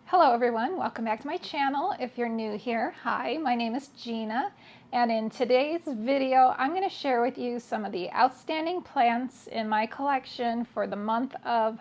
Hello everyone, welcome back to my channel. If you're new here, hi, my name is Gina, and in today's video I'm going to share with you some of the outstanding plants in my collection for the month of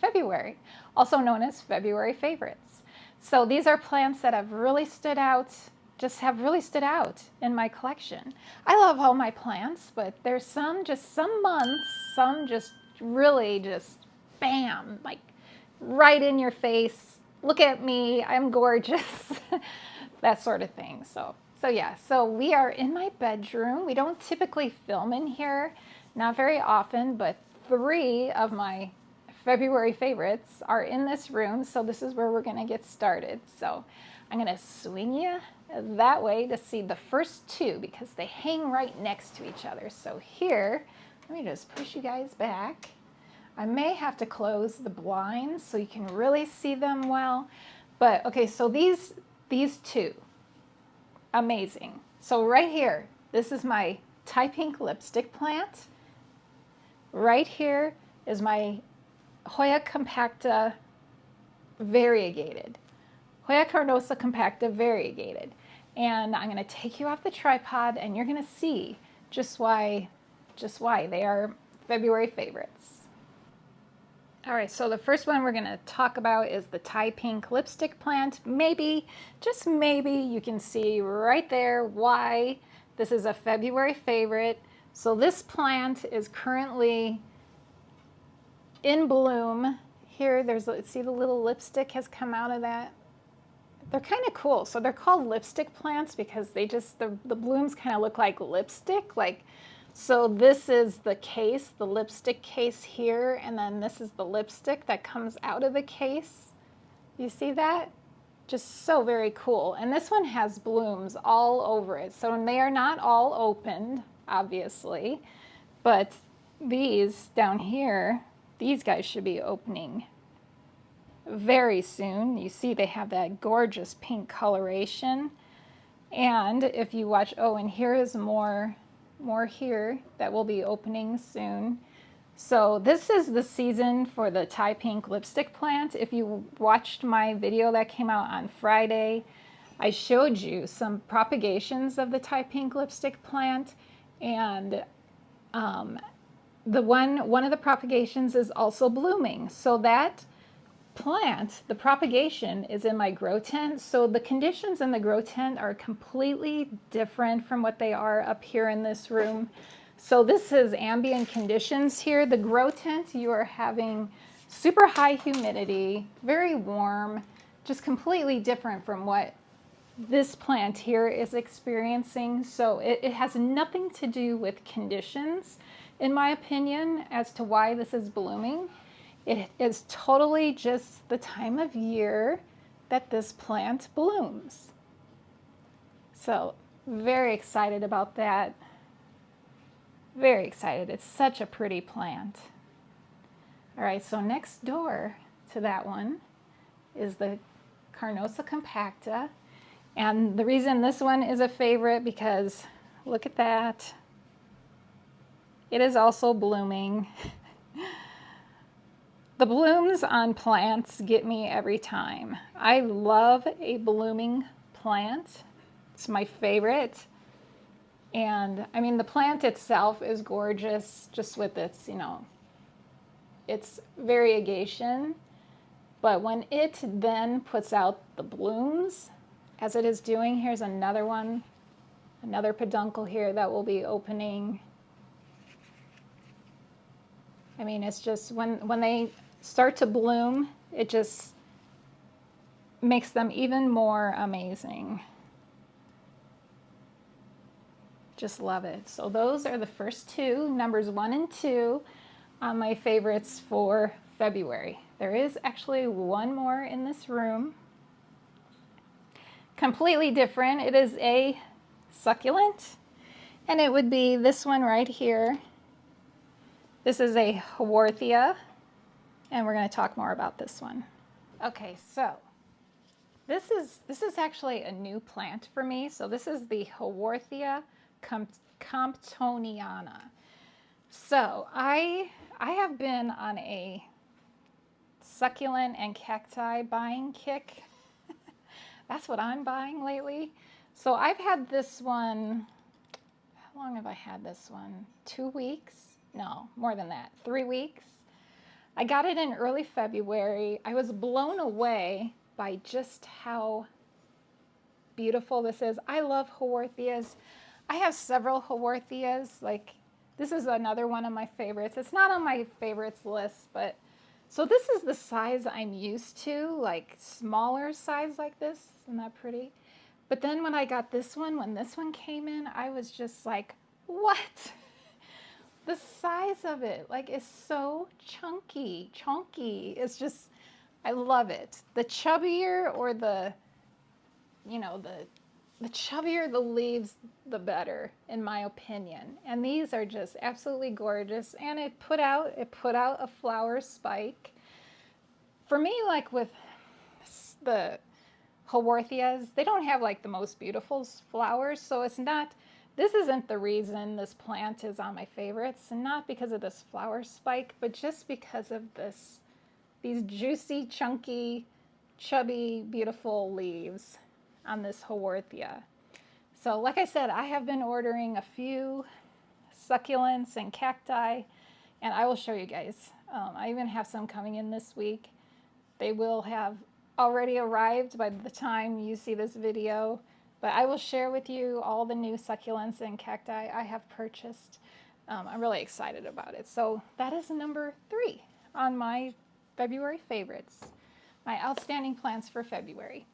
February, also known as February favorites. So these are plants that have really stood out, in my collection. I love all my plants, but there's some months, some just really just bam, like right in your face. Look at me, I'm gorgeous, that sort of thing. So yeah, so we are in my bedroom. We don't typically film in here, not very often, but 3 of my February favorites are in this room. So this is where we're gonna get started. So I'm gonna swing you that way to see the first 2 because they hang right next to each other. So here, let me just push you guys back. I may have to close the blinds so you can really see them well. But okay, so these 2, amazing. So right here, this is my Thai pink lipstick plant. Right here is my Hoya compacta variegated. Hoya carnosa compacta variegated. And I'm gonna take you off the tripod and you're gonna see just why they are February favorites. All right, so the first one we're gonna talk about is the Thai pink lipstick plant. Maybe, just maybe, you can see right there why this is a February favorite. So this plant is currently in bloom. Here, see the little lipstick has come out of that. They're kind of cool. So they're called lipstick plants because they just, the blooms kind of look like lipstick, so this is the case, the lipstick case here, and then this is the lipstick that comes out of the case. You see that? Just so very cool. And this one has blooms all over it. So they are not all opened, obviously, but these down here, these guys should be opening very soon. You see they have that gorgeous pink coloration. And if you watch, oh, and here is more here that will be opening soon. So this is the season for the Thai pink lipstick plant. If you watched my video that came out on Friday, I showed you some propagations of the Thai pink lipstick plant, and one of the propagations is also blooming. So that plant, the propagation is in my grow tent. So the conditions in the grow tent are completely different from what they are up here in this room. So this is ambient conditions here. The grow tent, you are having super high humidity, very warm, just completely different from what this plant here is experiencing. So it has nothing to do with conditions, in my opinion, as to why this is blooming. It is totally just the time of year that this plant blooms. So very excited about that. Very excited. It's such a pretty plant. All right, so next door to that one is the Carnosa compacta. And the reason this one is a favorite because look at that. It is also blooming. The blooms on plants get me every time. I love a blooming plant. It's my favorite. And I mean, the plant itself is gorgeous just with its, its variegation. But when it then puts out the blooms, as it is doing, here's another one, another peduncle here that will be opening. I mean, it's just when they start to bloom, it just makes them even more amazing. Just love it. So those are the first 2, numbers 1 and 2, on my favorites for February. There is actually one more in this room. Completely different. It is a succulent, and it would be this one right here. This is a Haworthia, and we're going to talk more about this one. Okay, so this is actually a new plant for me. So this is the Haworthia comptoniana. So I have been on a succulent and cacti buying kick. That's what I'm buying lately. So I've had this one, how long have I had this one? 2 weeks? No, more than that, 3 weeks. I got it in early February. I was blown away by just how beautiful this is. I love Haworthias. I have several Haworthias. Like, this is another one of my favorites. It's not on my favorites list, but so this is the size I'm used to, like smaller size like this. Isn't that pretty? But then when I got this one, when this one came in, I was just like, what? The size of it, like, is so chunky. It's just, I love it. The chubbier or the, you know, the chubbier the leaves, the better, in my opinion. And these are just absolutely gorgeous. And it put out a flower spike. For me, like with the Haworthias, they don't have like the most beautiful flowers, so it's not, this isn't the reason this plant is on my favorites, and not because of this flower spike, but just because of these juicy, chunky, chubby, beautiful leaves on this Haworthia. So like I said, I have been ordering a few succulents and cacti, and I will show you guys. I even have some coming in this week. They will have already arrived by the time you see this video, but I will share with you all the new succulents and cacti I have purchased. I'm really excited about it. So that is number 3 on my February favorites, my outstanding plants for February.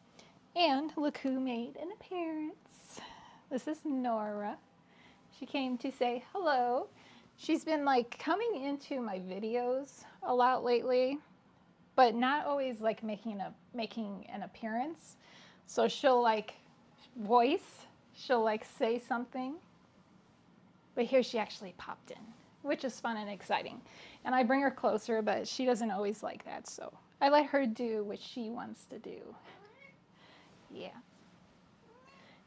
And look who made an appearance. This is Nora. She came to say hello. She's been like coming into my videos a lot lately, but not always like making an appearance. So she'll like voice, she'll like say something. But here she actually popped in, which is fun and exciting. And I bring her closer, but she doesn't always like that. So I let her do what she wants to do. Yeah.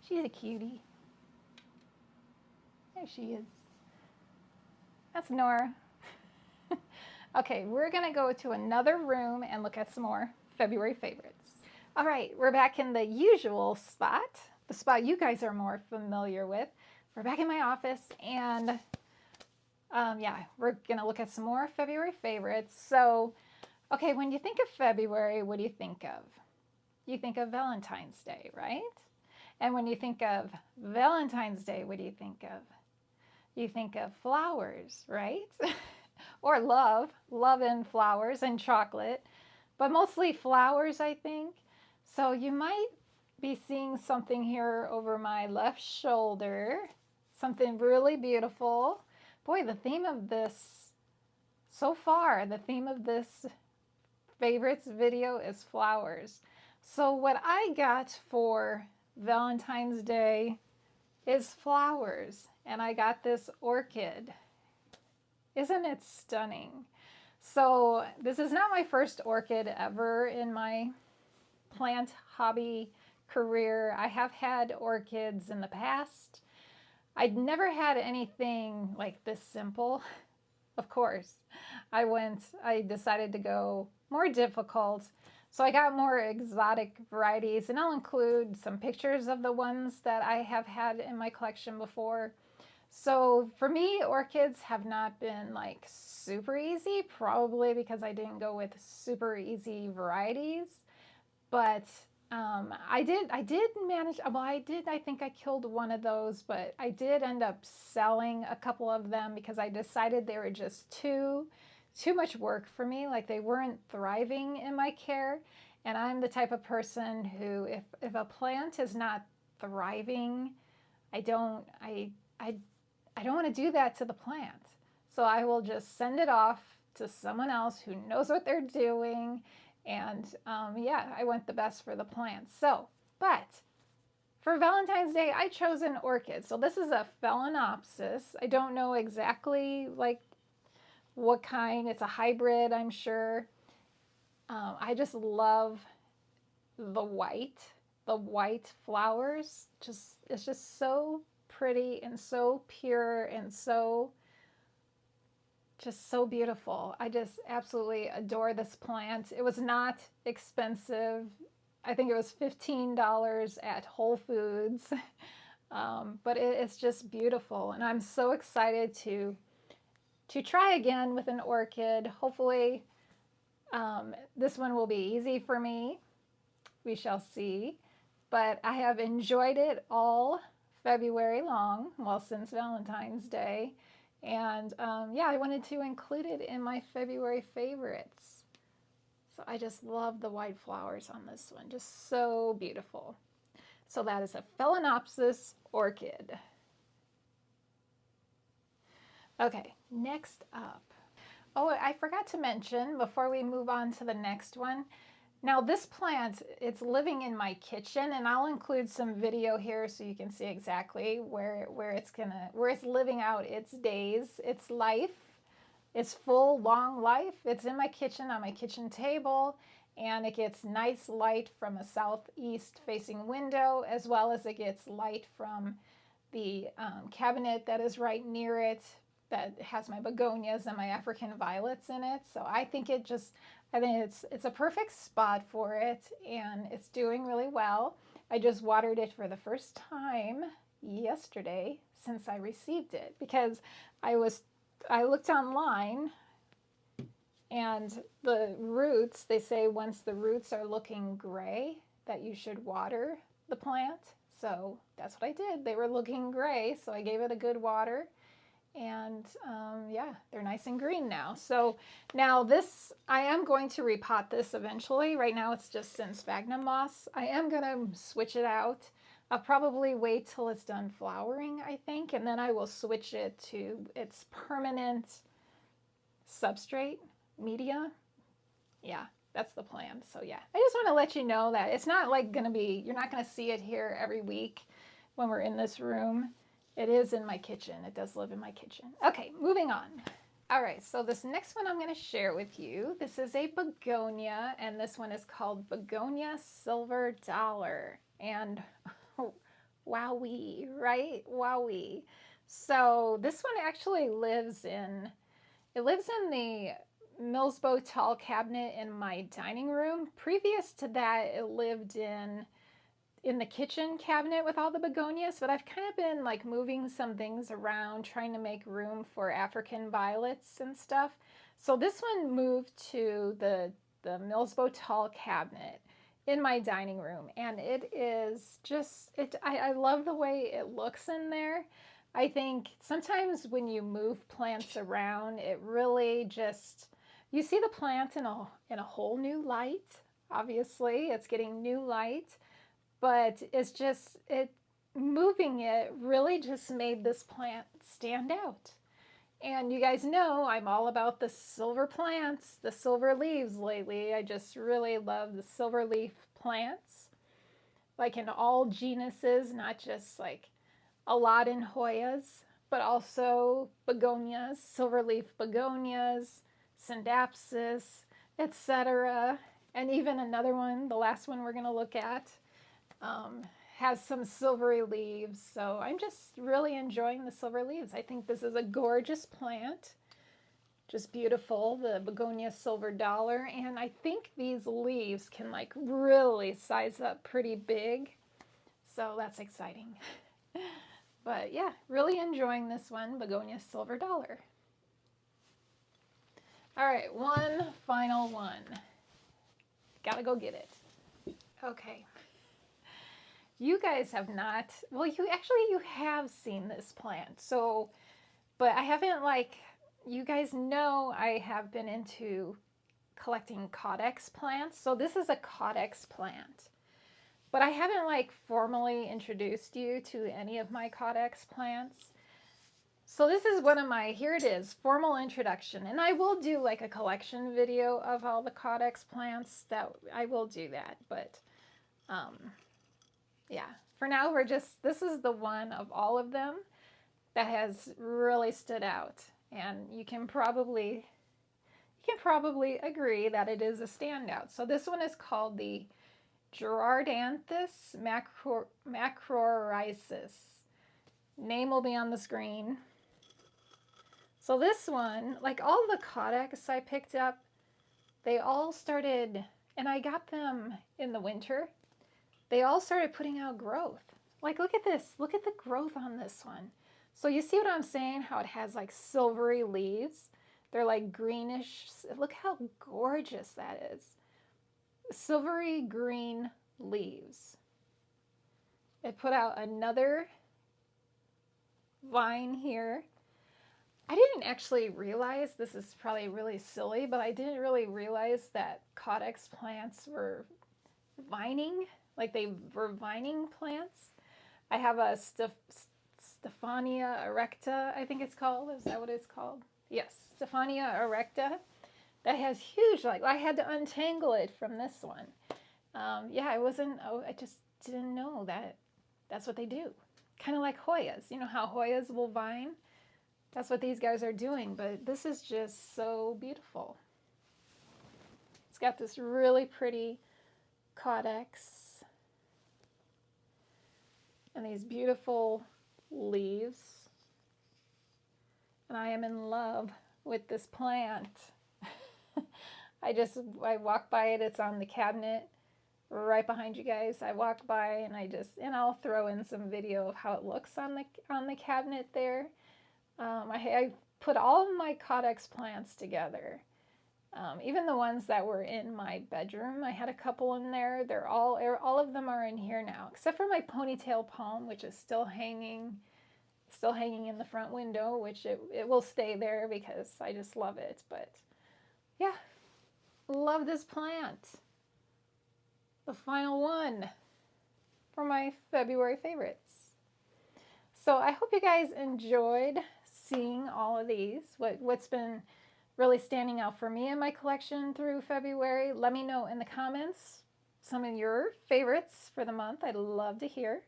She's a cutie. There she is. That's Nora. Okay, we're gonna go to another room and look at some more February favorites. All right, we're back in the usual spot, the spot you guys are more familiar with. We're back in my office, and yeah, we're gonna look at some more February favorites. So, okay, when you think of February, what do you think of? You think of Valentine's Day, right? And when you think of Valentine's Day, what do you think of? You think of flowers, right? Or love and flowers and chocolate, but mostly flowers, I think. So you might be seeing something here over my left shoulder, something really beautiful. Boy, the theme of this, so far, the theme of this favorites video is flowers. So what I got for Valentine's Day is flowers, and I got this orchid. Isn't it stunning? So this is not my first orchid ever in my plant hobby career. I have had orchids in the past. I'd never had anything like this simple. Of course, I decided to go more difficult. So I got more exotic varieties, and I'll include some pictures of the ones that I have had in my collection before. So for me, orchids have not been like super easy, probably because I didn't go with super easy varieties. But I did manage, well, I think I killed one of those, but I did end up selling a couple of them because I decided they were just too much work for me. Like, they weren't thriving in my care. And I'm the type of person who, if a plant is not thriving, I don't want to do that to the plant. So I will just send it off to someone else who knows what they're doing. And yeah, I want the best for the plants. So, but for Valentine's Day, I chose an orchid. So this is a Phalaenopsis. I don't know exactly like what kind. It's a hybrid, I'm sure. I just love the white flowers. It's just so pretty and so pure and so Just so beautiful. I just absolutely adore this plant. It was not expensive. I think it was $15 at Whole Foods. But it's just beautiful, and I'm so excited to try again with an orchid. Hopefully, this one will be easy for me. We shall see. But I have enjoyed it all February long, well, since Valentine's Day. And yeah, I wanted to include it in my February favorites. So I just love the white flowers on this one. Just so beautiful. So that is a Phalaenopsis orchid. Okay, next up. Oh, I forgot to mention before we move on to the next one. Now this plant, it's living in my kitchen, and I'll include some video here so you can see exactly where it's living out its days, its life, its full long life. It's in my kitchen on my kitchen table, and it gets nice light from a southeast facing window, as well as it gets light from the cabinet that is right near it that has my begonias and my African violets in it. So I think it's a perfect spot for it, and it's doing really well. I just watered it for the first time yesterday since I received it, because I looked online, and the roots, they say once the roots are looking gray that you should water the plant. So that's what I did. They were looking gray, so I gave it a good water. And yeah, they're nice and green now. So now this, I am going to repot this eventually. Right now it's just in sphagnum moss. I am going to switch it out. I'll probably wait till it's done flowering, I think, and then I will switch it to its permanent substrate media. Yeah, that's the plan. So yeah, I just want to let you know that it's not like going to be, you're not going to see it here every week when we're in this room. It is in my kitchen. It does live in my kitchen. Okay, moving on. All right, so this next one I'm going to share with you. This is a begonia, and this one is called Begonia Silver Dollar. And wowee, right? Wowee. So this one actually lives in the Millsbow tall cabinet in my dining room. Previous to that, it lived in the kitchen cabinet with all the begonias, but I've kind of been like moving some things around, trying to make room for African violets and stuff. So this one moved to the Millsbow tall cabinet in my dining room, and it is just, I love the way it looks in there. I think sometimes when you move plants around, it really just, you see the plant in a whole new light. Obviously, it's getting new light. But it's just, moving it really just made this plant stand out. And you guys know I'm all about the silver plants, the silver leaves lately. I just really love the silver leaf plants, like in all genuses, not just like a lot in Hoyas, but also begonias, silver leaf begonias, Scindapsus, etc. And even another one, the last one we're going to look at, has some silvery leaves. So I'm just really enjoying the silver leaves. I think this is a gorgeous plant. Just beautiful, the Begonia Silver Dollar. And I think these leaves can like really size up pretty big. So that's exciting. But yeah, really enjoying this one, Begonia Silver Dollar. All right, one final one. Gotta go get it. Okay. You guys have not, well, you have seen this plant. So, but I haven't, like, you guys know I have been into collecting Caudex plants. So this is a Caudex plant. But I haven't like formally introduced you to any of my Caudex plants. So this is one of my, here it is, formal introduction. And I will do like a collection video of all the Caudex plants. That I will do that. But yeah, for now this is the one of all of them that has really stood out. And you can probably agree that it is a standout. So this one is called the Gerardanthus macrorhizis. Name will be on the screen. So this one, like all the Codex I picked up, they all started, and I got them in the winter, they all started putting out growth. Like, look at this. Look at the growth on this one. So you see what I'm saying? How it has like silvery leaves. They're like greenish. Look how gorgeous that is. Silvery green leaves. It put out another vine here. I didn't actually realize, this is probably really silly, but I didn't really realize that Codex plants were vining, like they were vining plants. I have a Stephania erecta, I think it's called. Is that what it's called? Yes, Stephania erecta. That has huge, like I had to untangle it from this one. Yeah, I just didn't know that that's what they do. Kind of like Hoyas. You know how Hoyas will vine? That's what these guys are doing, but this is just so beautiful. It's got this really pretty Codex and these beautiful leaves. And I am in love with this plant. I walk by it, it's on the cabinet right behind you guys. I walk by and I'll throw in some video of how it looks on the cabinet there. I put all of my Codex plants together. Even the ones that were in my bedroom, I had a couple in there. All of them are in here now, except for my ponytail palm, which is still hanging in the front window, which it will stay there because I just love it. But yeah, love this plant. The final one for my February favorites. So I hope you guys enjoyed seeing all of these. What's been really standing out for me in my collection through February. Let me know in the comments some of your favorites for the month. I'd love to hear.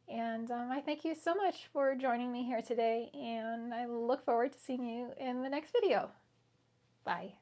And I thank you so much for joining me here today, and I look forward to seeing you in the next video. Bye.